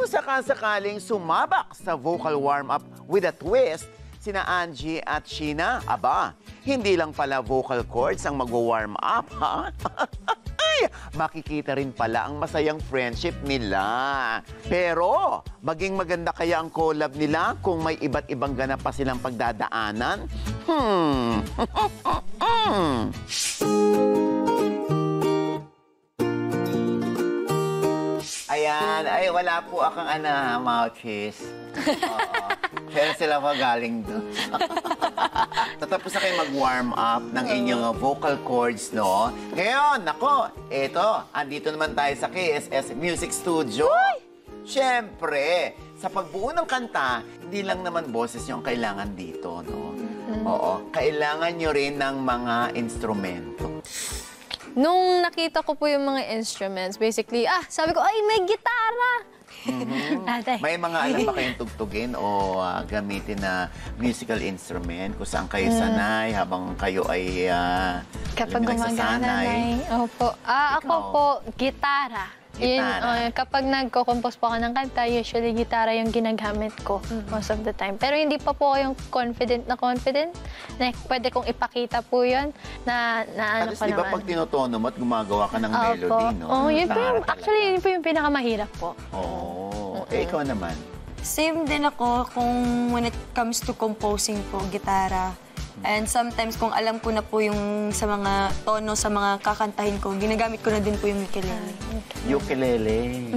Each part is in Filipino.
kung sakasakaling sumabak sa vocal warm-up with a twist, sina Angie at Sheena, aba, hindi lang pala vocal cords ang mag-warm up, ha? Ay, makikita rin pala ang masayang friendship nila. Pero, maging maganda kaya ang collab nila kung may iba't ibang ganap pa silang pagdadaanan? Ayan, ay wala po akong mouthpiece. Oo. Pero sila magaling doon. Tatapos na kayo mag-warm up ng inyong vocal cords, no? Ngayon, nako, eto, andito naman tayo sa KSS Music Studio. Siyempre, sa pagbuo ng kanta, hindi lang naman boses yung kailangan dito, no? Oo, kailangan nyo rin ng mga instrumento. Nung nakita ko po yung mga instruments, basically, sabi ko, ay, may gitara! May mga alam ba kayong tugtugin o gamitin na musical instrument kung saan kayo sanay habang kayo ay kapag gumagana opo. Ako po, gitara. Yun, kapag nagko-compose po ako ng kanta, usually gitara yung ginagamit ko most of the time. Pero hindi pa po yung confident na pwede kong ipakita po yun na ano ko naman. Diba pag tinotono mo at gumagawa ka ng melody, no? Yun po yung, actually, yun po yung pinakamahirap po. Ikaw naman? Same din ako when it comes to composing po, gitara. And sometimes kung alam ko na po yung sa mga tono, sa mga kakantahin ko, ginagamit ko na din po yung ukulele. Ukulele?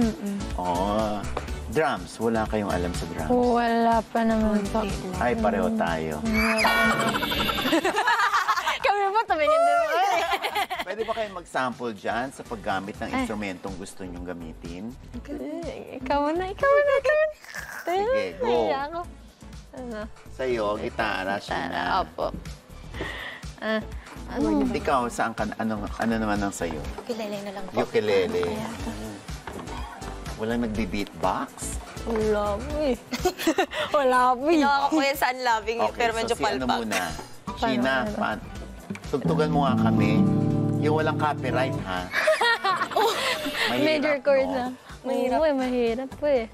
Drums, wala kayong alam sa drums? Wala pa naman po. Ay, pareho tayo. Kami po, tumingin din mo. Pwede ba kayong mag-sample dyan sa paggamit ng instrumentong gusto nyong gamitin? Ikaw na. Sige, go. Ako. Sa'yo, gitara, Sheena. Opo. Ikaw, saan ka, ano naman ang sa'yo? Ukulele na lang po. Ukulele. Walang nagbi-beatbox? Wala po eh. Wala po eh. Ginawa ko po yan sa Unloving, pero medyo palpak. Ano muna? Sheena, tugtugan mo nga kami. Yung walang copyright, ha? Major chord na. Mahirap po eh.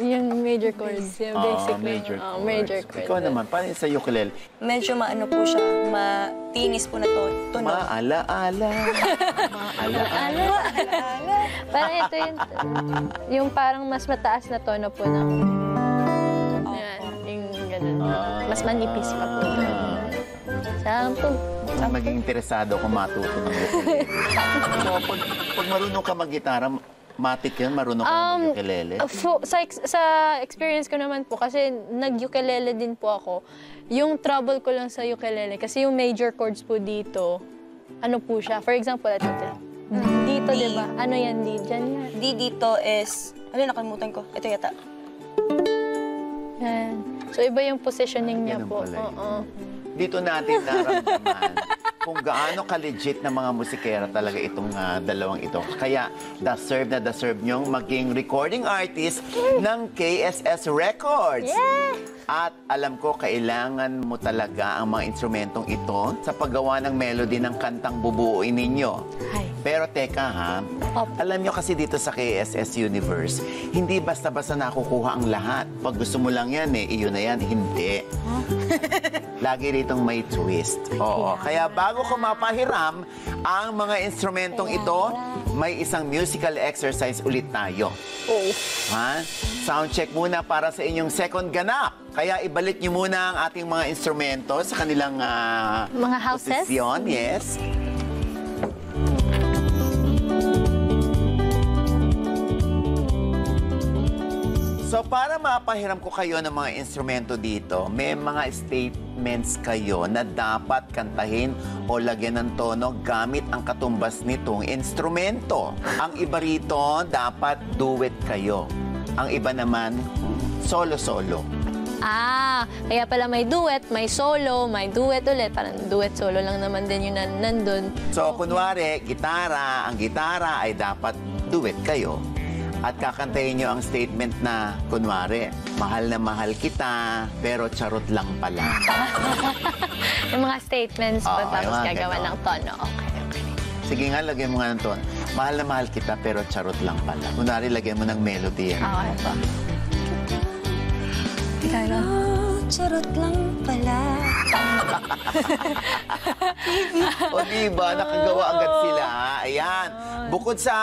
Yung major chords. Yung basic major chords. Ikaw naman, paano sa ukulele? Medyo maano po siya, matinis po na tunog. Maala-ala. Maala-ala. Parang ito yung parang mas mataas na tono po ng... Yan, yung ganun. Mas manipis pa po. Saan po? Maging interesado kung matuto ng ukulele. Pag marunong ka mag-gitara, matik yun, marunong ka mag-ukulele? Sa experience ko naman po, kasi nag-ukulele din po ako, yung trouble ko lang sa ukulele, kasi yung major chords po dito, ano po siya? For example, ito. Dito, di ba? Ano yan, D? Diyan yan. D dito is, nakalimutan ko. Ito yata. Yan. So, iba yung positioning niya po. Dito natin naramdaman kung gaano ka-legit na mga musikera talaga itong dalawang ito. Kaya, deserve nyong maging recording artist ng KSS Records. Yeah! At alam ko, kailangan mo talaga ang mga instrumentong ito sa paggawa ng melody ng kantang bubuuin ninyo. Pero teka ha, alam nyo kasi dito sa KSS Universe, hindi basta-basta nakukuha ang lahat. Pag gusto mo lang yan iyon na yan, hindi. Lagi ritong may twist. Oo. Kaya bago ko mapahiram ang mga instrumentong ito, may isang musical exercise ulit tayo. Ha? Sound check muna para sa inyong second ganap. Kaya ibalik nyo muna ang ating mga instrumento sa kanilang mga houses? posisyon. Yes. So, para mapahiram ko kayo ng mga instrumento dito, may mga statements kayo na dapat kantahin o lagyan ng tono gamit ang katumbas nitong instrumento. Ang iba rito, dapat duet kayo. Ang iba naman, solo-solo. Kaya pala may duet, may solo, may duet ulit. Parang duet-solo lang naman din yun nandun. So, kunwari, gitara, ang gitara ay dapat duet kayo. At kakantayin nyo ang statement na, kunwari, mahal na mahal kita, pero charot lang pala. Yung mga statements po, Oo, tapos yung mga gagawa ganon. ng tono. Okay. Sige nga, lagyan mo nga ng tono. Mahal na mahal kita, pero charot lang pala. Kunwari, lagyan mo ng melody. Okay po. Pero charot lang pala. O diba, nakagawa agad sila. Ayan. Bukod sa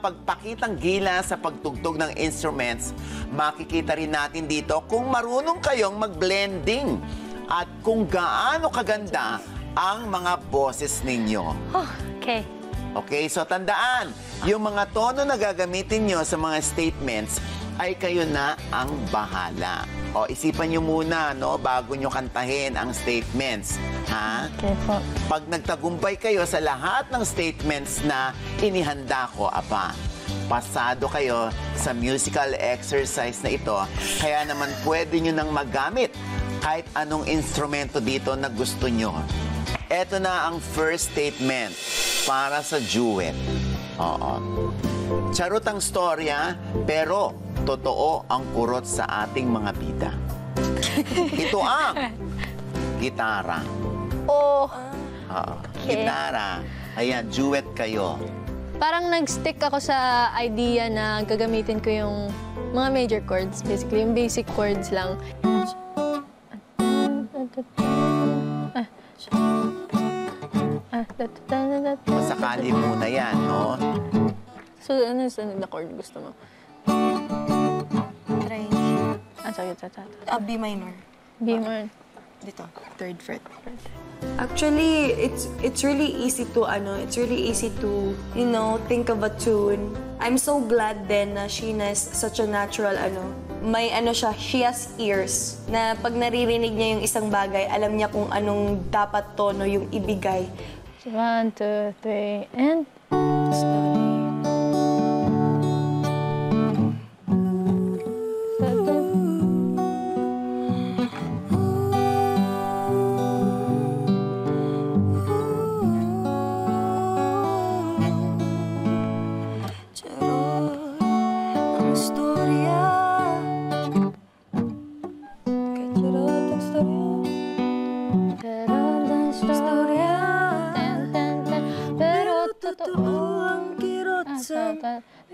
pagpakitang gila sa pagtugtog ng instruments, makikita rin natin dito kung marunong kayong mag-blending at kung gaano kaganda ang mga boses ninyo. Oh, okay. Okay, so tandaan, yung mga tono na gagamitin nyo sa mga statements ay kayo na ang bahala. O, isipan nyo muna, no, bago nyo kantahin ang statements. Ha? Okay po. Pag nagtagumpay kayo sa lahat ng statements na inihanda ko, apa, pasado kayo sa musical exercise na ito, kaya naman pwede nyo nang magamit kahit anong instrumento dito na gusto nyo. Ito na ang first statement para sa duet. Oo. Charot ang storya, pero totoo ang kurot sa ating mga bida. Ito ang gitara. Oh, Oo. Gitara. Ayan, duet kayo. parang nag-stick ako sa idea na gagamitin ko yung mga major chords. Basically, yung basic chords lang. Masakali muna yan, no? So, ano yung sunod na chord gusto mo? Try. Sige. B minor. B minor. Dito, third fret. Actually, it's really easy to think of a tune. I'm so glad then na Sheena is such a natural may she has ears na pag naririnig niya yung isang bagay, alam niya kung anong dapat tono yung ibigay. 1, 2, 3, and...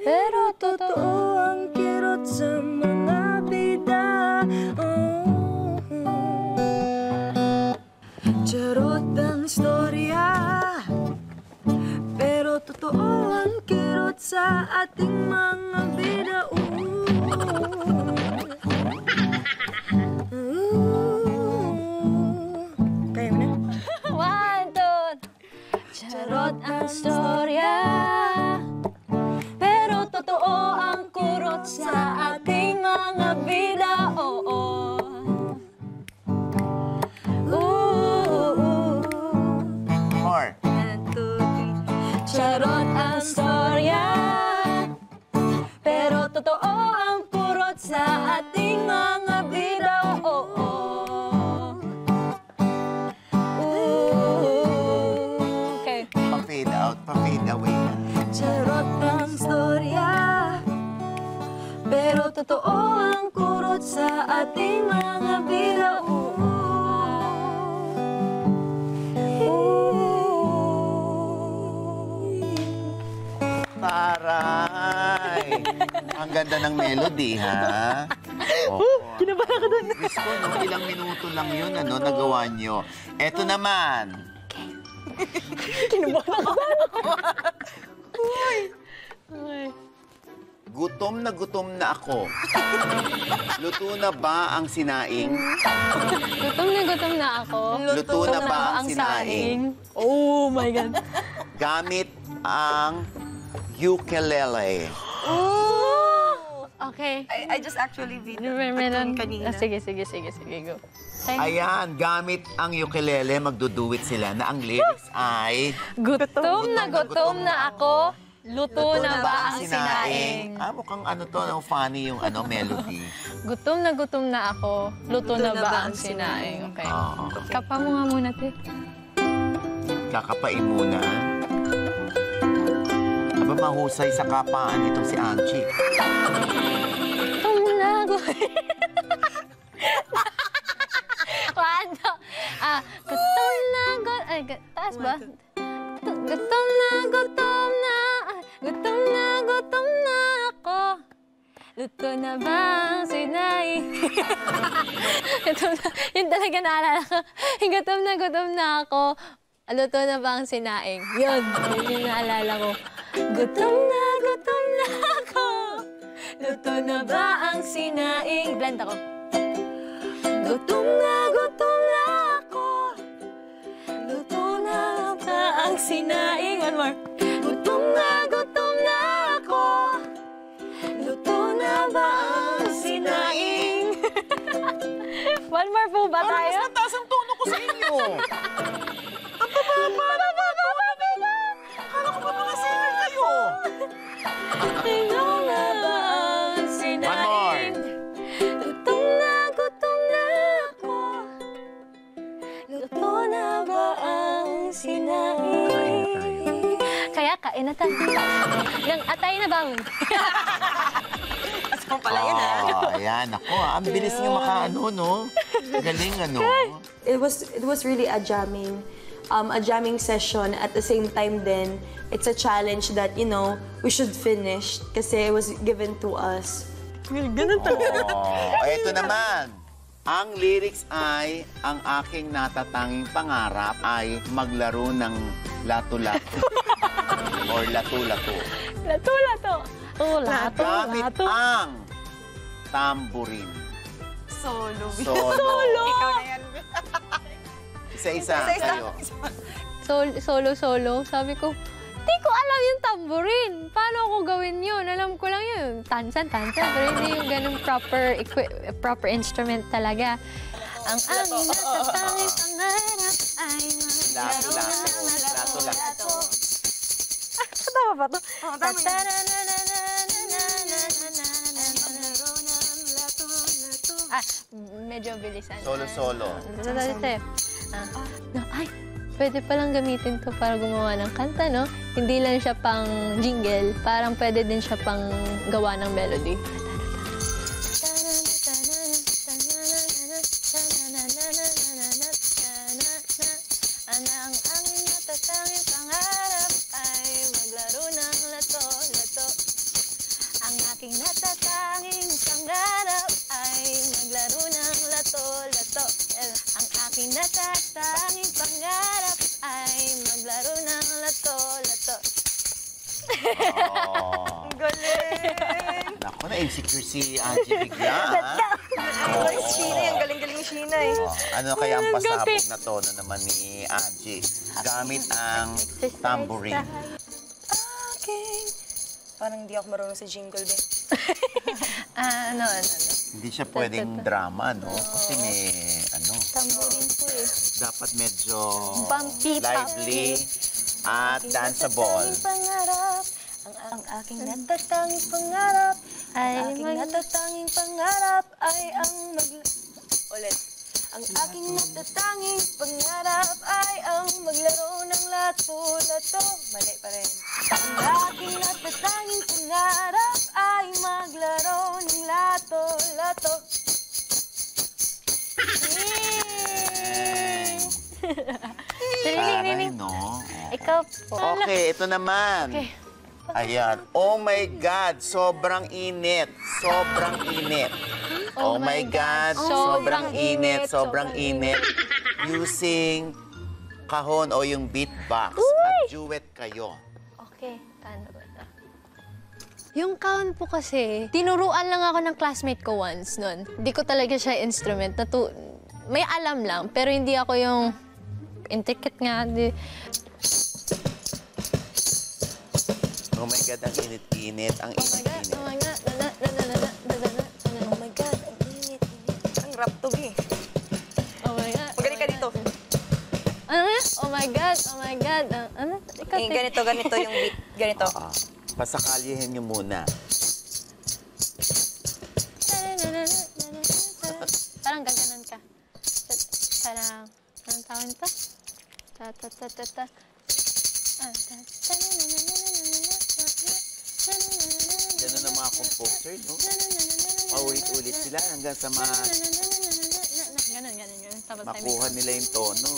Pero totoo ang kirot sa mga bida. Charot ang istorya, pero totoo ang kirot sa ating mga bida. Kaya mo na? 1, 2... Charot ang storya, totoo ang kurot sa ating mga bida, oo. More. 1, 2, 3. Charot ang storya, pero totoo ang kurot sa ating mga bida, oo. Okay. Pa-fade out, pa-fade away. Charot ang storya, pero totoo ang kurot sa ating mga bida. Taray! Ang ganda ng melody, ha? Kinabahan ka doon. Diyos ko, no? Ilang minuto lang yun, nagawa nyo. Eto naman. Kinabahan ka doon. Okay. Gutom na ako. Luto na ba ang sinaing? Gutom na ako. Luto na ba ang sinaing? Oh my God. Gamit ang ukulele. Oh! Okay. I just actually video Meron. kanina. Sige, go. Ayan, gamit ang ukulele, magduduit sila na ang lyrics ay... Gutom na ako. Luto na ba ang sinaing? Mukhang funny yung melody. Gutom na ako. Luto na ba ang sinaing? Okay. Oo. Kapa mo nga muna, Te. Kakapain muna. Aba, mahusay sa kapaan itong si Angie. Tumlago. Paano? Gutom na, ay, taas ba? Gutom na, gutom na. Gutom na, gutom na ako. Luto na ba ang sinay? Yun talaga naalala ko. Gutom na ako. Luto na ba ang sinaing? Yun yung naalala ko. Gutom na ako. Luto na ba ang sinaing? Blend ako. Gutom na ako. Luto na ba ang sinaing? One more. Gutom na ako. Luto na ba ang sinaing? One more po ba tayo? Mas mataas ang tono ko sa inyo. Ang bababa. Akala ko ba mga singer kayo? Luto na ba ang sinaing? One more. Gutom na ako. Luto na ba ang sinaing? Kaya kain na tayo. Nang atay na bangon. Ito pala yun, Ayan, ako. Ang bilis niyo makaano, no? Galing, ano? It was really a jamming session. At the same time then, it's a challenge that, you know, we should finish kasi it was given to us. Ganun talaga. Ito naman. Ang lyrics ay, ang aking natatanging pangarap ay maglaro ng lato-lato. Or lato-lato. Lato-lato. Oh, Gamit lato-lato. ang tambourine. Solo. Solo. Ikaw na yan. Isa-isa kayo. Solo. Sabi ko, di ko alam yung tambourine. Paano ako gawin yun? Alam ko lang yun. Tansan. Pero hindi yung ganun proper instrument talaga. Ang aming natatanging pangarap ay Lato-lato. Tama ba ito? Oo, tama yan. Medyo bilisan. Solo-solo. Ay, pwede palang gamitin to para gumawa ng kanta, no? Hindi lang siya pang jingle, parang pwede din siya pang gawa ng melody. Ang aming natatanging pangarap ay maglaro ng lato-lato. Ang aking natatanging pangarap ay maglaro ng lato-lato. Ang aking natatanging pangarap ay maglaro ng lato-lato. Oh. Ang galing. Naku, na-insecure si Angie bigla, Ay, Sheena, ang galing-galing ni Sheena eh. Ano kaya ang pasabog na tono naman ni Angie? Gamit ang tambourine. Parang hindi ako marunong sa jingle din. Ano. Hindi siya pwedeng drama, no? Kasi may, Tambourine po eh. dapat medyo Bumpy, lively at danceable. Pangarap, ang aking natatanging pangarap ay natatanging pangarap ay ang Ulit. Ang aking natatanging pangarap ay ang maglaro ng lato-lato. Mali pa rin. Ang aking natatanging pangarap ay maglaro ng lato-lato. Taray, no? Ikaw po. Okay, ito naman. Okay. Ayan. Oh my God, sobrang init. Sobrang init. Oh my God, sobrang init. Sobrang init. Using kahon o yung beatbox. At duet kayo. Okay, paano ba ito? Yung kahon po kasi, tinuruan lang ako ng classmate ko once nun. Hindi ko talaga siya instrument. May alam lang, pero hindi ako yung intricate nga. Oh my God, ang init-init. Ang init-init. Oh my God. Oh my God, ang init. Ang rap to be. Oh my God. Magaling ka dito. Ano nga? Oh my God. Ano? Ikaw, Ganito yung beat. Ganito. Pasakalyahin niyo muna. Parang gaganan ka. Parang, anong tawag nito? Ganun ang mga composer, no? Paulit-ulit sila hanggang sa Ganun. Tapos makuha nila yung tono.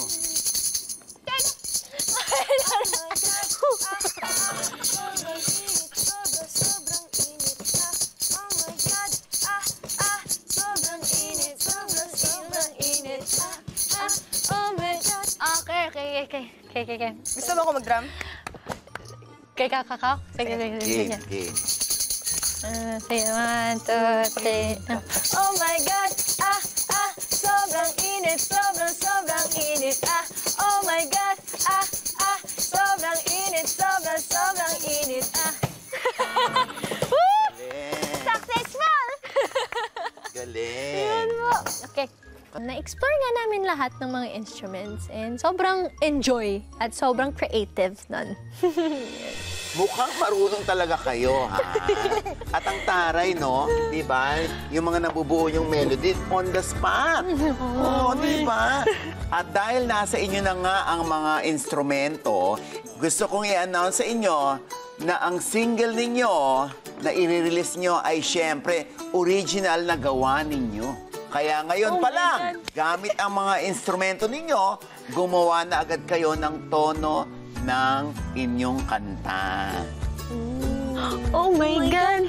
Okay. Gusto mo ako mag-drum? Kay kakakaw? Sige. Game. Sige, 1, 2, 3. Oh my God! Sobrang init, sobrang init. Oh my God! Sobrang init, sobrang init. Successful! Galing. Okay. Na-explore nga namin lahat ng mga instruments and sobrang enjoy at sobrang creative nun. Mukhang marunong talaga kayo, ha? At ang taray, no? Di ba? Yung mga nabubuo yung melody on the spot. Oo, di ba? At dahil nasa inyo na nga ang mga instrumento, gusto kong i-announce sa inyo na ang single ninyo na i-release nyo ay syempre original na gawa ninyo. Kaya ngayon pa lang, gamit ang mga instrumento ninyo, gumawa na agad kayo ng tono ng inyong kanta. Oh my God!